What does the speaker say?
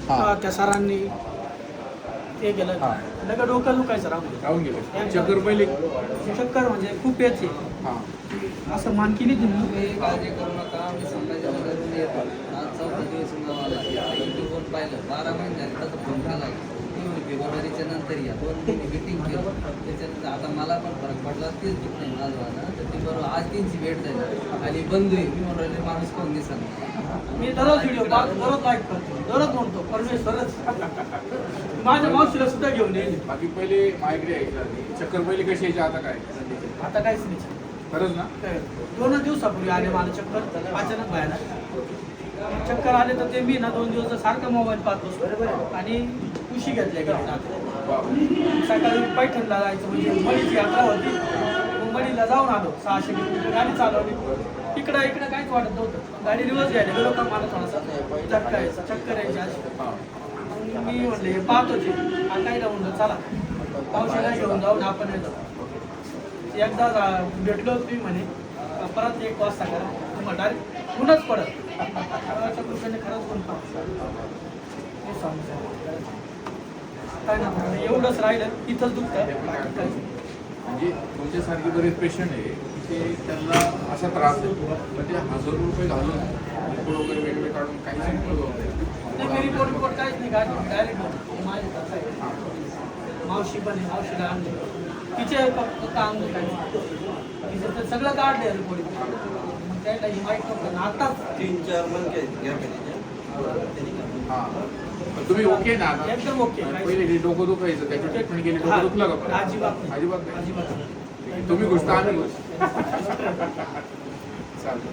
त्या सरांनी ते केलं लगेच डोकं दुखायचं राहून गेले चक्कर पहिली चक्कर म्हणजे खूप यायची असं मानकीने तुम्ही काळजी करू नका. मी संभाजीनगरहून येतो. आज 14 दिवस यूट्यूबवर पाहिलं 12 महिने झाले त्याचा फोन केला फेब्रुवारीच्या नंतर या 2 महिने मिटिंग केलं. त्याच्यानंतर आता मला पण फरक पडला तेच दुख नाही माझं तर ती बरोबर आज त्यांची भेट झाली आणि बंधू आहे मी म्हणून माणूस कोण दिसत मी दररोज व्हिडिओ दररोज लाईक करतो दररोज म्हणतो परमेश्वरच माझ्या मावशीला सुद्धा घेऊन येईल. बाकी पहिले माझ्याकडे यायच्या आधी चक्कर पहिली कशी यायची आता काय आता काहीच नाही खरंच ना 2 दिवसापूर्वी आले मला चक्कर अचानक बाहेर चक्कर आले तर ते मी ना 2 दिवस सारखं मोबाईल पाहतो आणि उशी घेतल्या गेली सकाळी पैठणला जायचं म्हणजे मडीची यात्रा होती मग मडीला जाऊन आलो 600 किलोमीटर गाडी चालवली इकडं काहीच वाटत नव्हतं गाडी रिवर्स घ्यायला गेलो का मला थोडासा झटका यायचा चक्कर यायची अशी मी म्हणले हे पाहतो ते काही ना म्हणलं चला पावसाला घेऊन जाऊन आपण येतो एकदा भेटलो तुम्ही म्हणे परत 1 वाजता करा तुम्हाला डायरेक्ट गुणच पडत कृपयाने खरंच गुण काय ना एवढंच राहिलं इथंच दुखतं म्हणजे तुमच्यासारखे बरेच पेशंट आहे ते त्यांना असा त्रास आहे पण ते ₹1000 घालून रिपोर्ट वगैरे वेगळे काढून काही नाही रिपोर्ट काहीच नाही काढलं डायरेक्ट मावशी पण आहे मावशीला आणले तिचे फक्त आणलं काय तिचं तर सगळं काढले रिपोर्ट मग त्याला ही माहीत नव्हतं आताच 3-4 महिने तुम्ही ओके ना एकदम ओके पहिले डोकं दुखायचं त्याची ट्रीटमेंट केली डोकं दुखलं का अजिबात अजिबात तुम्ही गोष्ट आम्ही गोष्ट चालेल